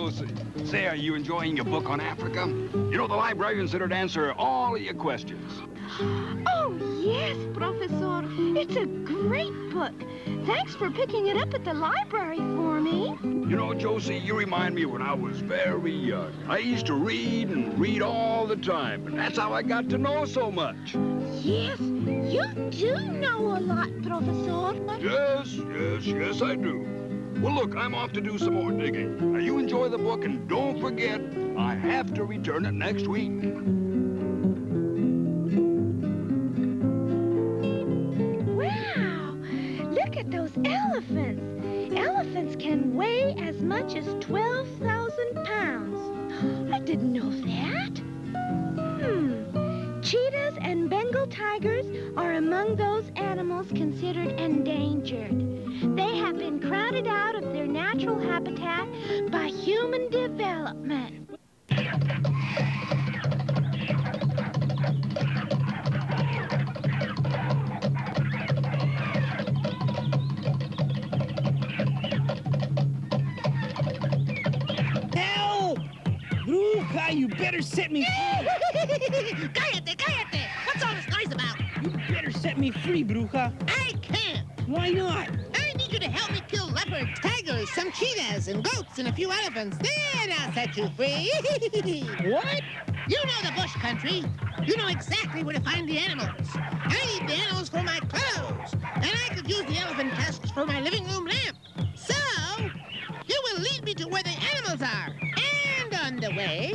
Josie. Say, are you enjoying your book on Africa? You know, the librarian's here to answer all of your questions. Oh, yes, Professor. It's a great book. Thanks for picking it up at the library for me. You know, Josie, you remind me when I was very young. I used to read and read all the time, and that's how I got to know so much. Yes, you do know a lot, Professor. Yes, I do. Well, look, I'm off to do some more digging. Now, you enjoy the book, and don't forget, I have to return it next week. Wow! Look at those elephants. Elephants can weigh as much as 12,000 pounds. I didn't know that. Cheetahs and Bengal tigers are among those animals considered endangered. They have been crowded out of their natural habitat by human development. Help! Bruja, you better set me free! Cállate! What's all this noise about? You better set me free, Bruja. I can't! Why not? I need you to help me kill leopards, tigers, some cheetahs, and goats, and a few elephants. Then I'll set you free! What? You know the bush country. You know exactly where to find the animals. I need the animals for my clothes, and I could use the elephant tusks for my living room lamp. So, you will lead me to where the animals are. And on the way,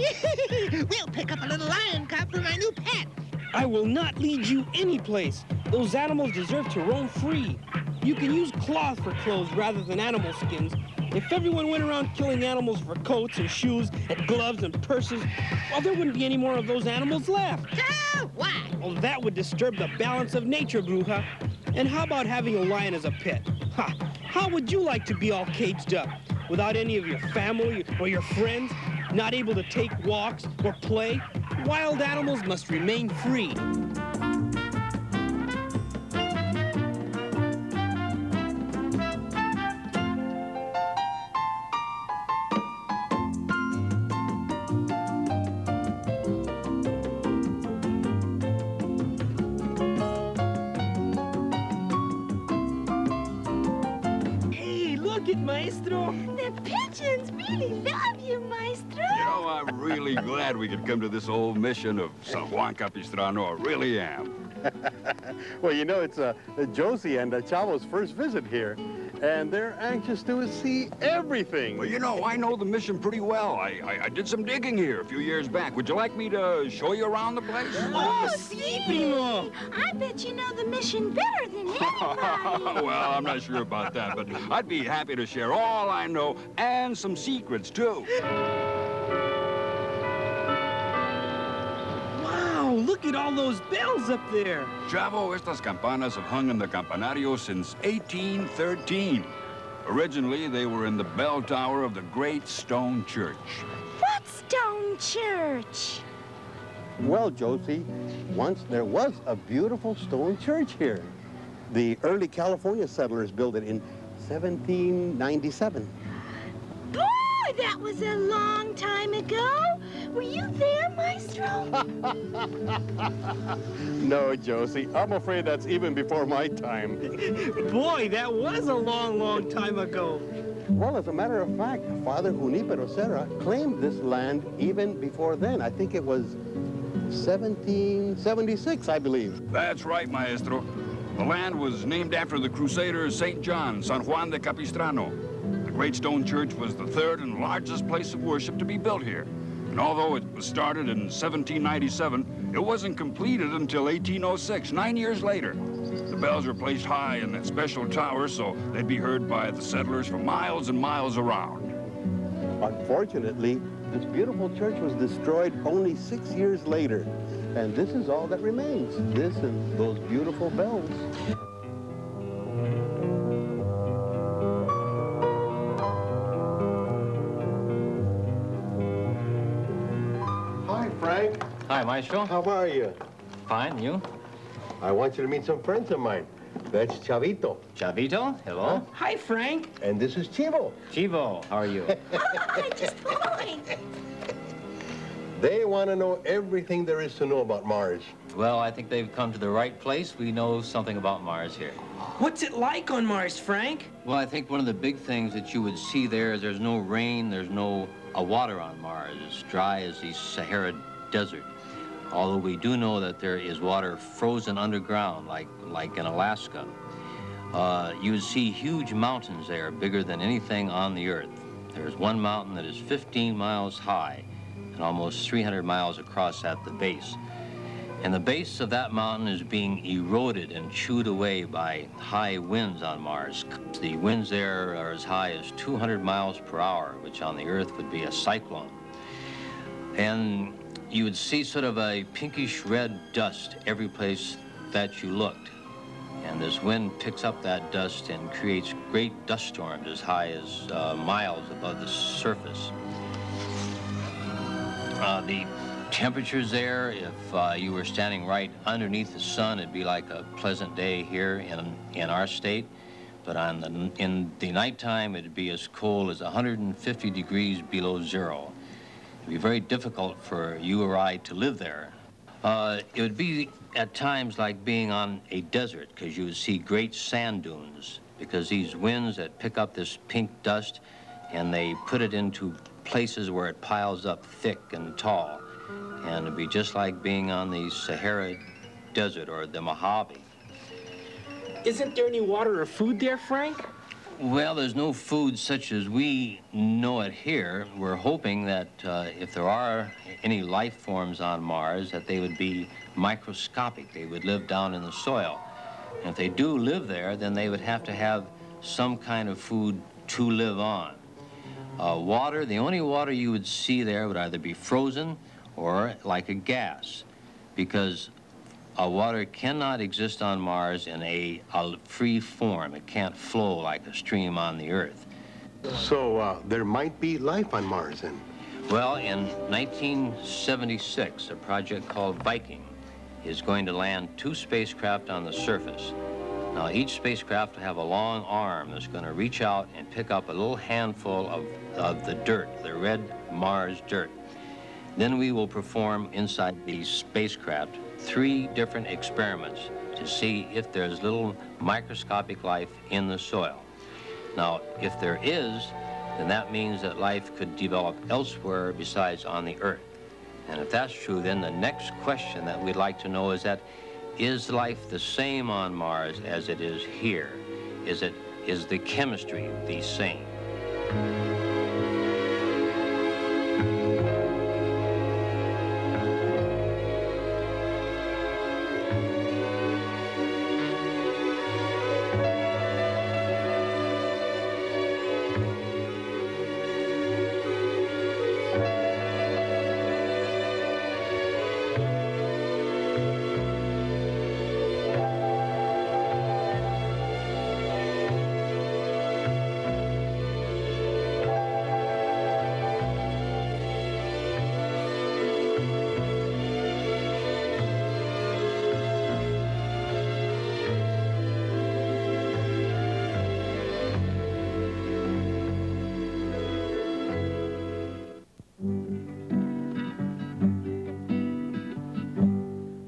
we'll pick up a little lion cub for my new pet. I will not lead you anyplace. Those animals deserve to roam free. You can use cloth for clothes rather than animal skins. If everyone went around killing animals for coats and shoes and gloves and purses, well, there wouldn't be any more of those animals left. So what? Well, that would disturb the balance of nature, Bruja. And how about having a lion as a pet? Ha! How would you like to be all caged up, without any of your family or your friends, not able to take walks or play? Wild animals must remain free. Hey, look it, Maestro. The pigeons really love you, Maestro. You know, I'm really glad we could come to this old mission of San Juan Capistrano. I really am. Well, you know, it's Josie and Chavo's first visit here, and they're anxious to see everything. Well, you know, I know the mission pretty well. I did some digging here a few years back. Would you like me to show you around the place? Oh, sí, primo. I bet you know the mission better than anybody. Well, I'm not sure about that, but I'd be happy to share all I know and some secrets, too. Wow, look at all those bells up there. Chavo, estas campanas have hung in the campanario since 1813. Originally, they were in the bell tower of the great stone church. What stone church? Well, Josie, once there was a beautiful stone church here. The early California settlers built it in 1797. Boy, that was a long time ago. Were you there, Maestro? No, Josie, I'm afraid that's even before my time. Boy, that was a long, long time ago. Well, as a matter of fact, Father Junipero Serra claimed this land even before then. I think it was 1776, I believe. That's right, Maestro. The land was named after the Crusader St. John, San Juan de Capistrano. The great stone church was the third and largest place of worship to be built here. And although it was started in 1797, it wasn't completed until 1806, 9 years later. The bells were placed high in that special tower so they'd be heard by the settlers for miles and miles around. Unfortunately, this beautiful church was destroyed only 6 years later. And this is all that remains, this and those beautiful bells. Hi, Frank. Hi, Maestro. How are you? Fine, you? I want you to meet some friends of mine. That's Chavito. Chavito, hello. Hi, Frank. And this is Chivo. Chivo, how are you? Hi, just fine. They want to know everything there is to know about Mars. Well, I think they've come to the right place. We know something about Mars here. What's it like on Mars, Frank? Well, I think one of the big things that you would see there is there's no rain, there's no water on Mars. It's dry as the Sahara Desert. Although we do know that there is water frozen underground, like in Alaska. You would see huge mountains there, bigger than anything on the Earth. There's one mountain that is 15 miles high and almost 300 miles across at the base. And the base of that mountain is being eroded and chewed away by high winds on Mars. The winds there are as high as 200 miles per hour, which on the Earth would be a cyclone. And you would see sort of a pinkish red dust every place that you looked. And this wind picks up that dust and creates great dust storms as high as miles above the surface. The temperatures there, if you were standing right underneath the sun, it'd be like a pleasant day here in our state. But in the nighttime, it'd be as cold as 150 degrees below zero. It'd be very difficult for you or I to live there. It would be at times like being on a desert, because you would see great sand dunes, because these winds that pick up this pink dust and they put it into places where it piles up thick and tall. And it'd be just like being on the Sahara Desert or the Mojave. Isn't there any water or food there, Frank? Well, there's no food such as we know it here. We're hoping that if there are any life forms on Mars, that they would be microscopic. They would live down in the soil. And if they do live there, then they would have to have some kind of food to live on. Water, the only water you would see there would either be frozen or like a gas, because water cannot exist on Mars in a free form. It can't flow like a stream on the Earth. So there might be life on Mars then? Well, in 1976, a project called Viking is going to land 2 spacecraft on the surface. Now, each spacecraft will have a long arm that's going to reach out and pick up a little handful of the dirt, the red Mars dirt. Then we will perform inside these spacecraft 3 different experiments to see if there's little microscopic life in the soil. Now, if there is, then that means that life could develop elsewhere besides on the Earth. And if that's true, then the next question that we'd like to know is life the same on Mars as it is here? Is the chemistry the same?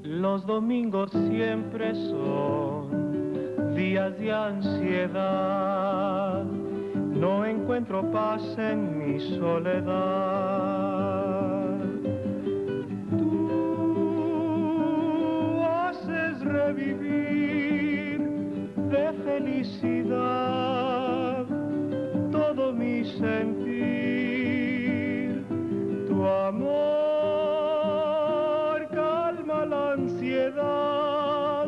Los domingos siempre son días de ansiedad. No encuentro paz en mi soledad. Tú haces revivir de felicidad todo mi sentir. Tu amor la ansiedad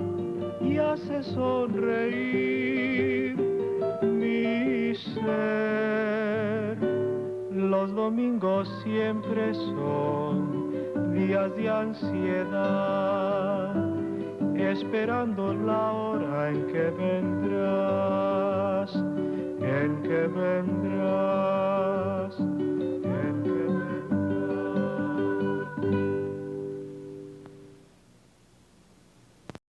y hace sonreír mi ser. Los domingos siempre son días de ansiedad, esperando la hora en que vendrás, en que vendrás.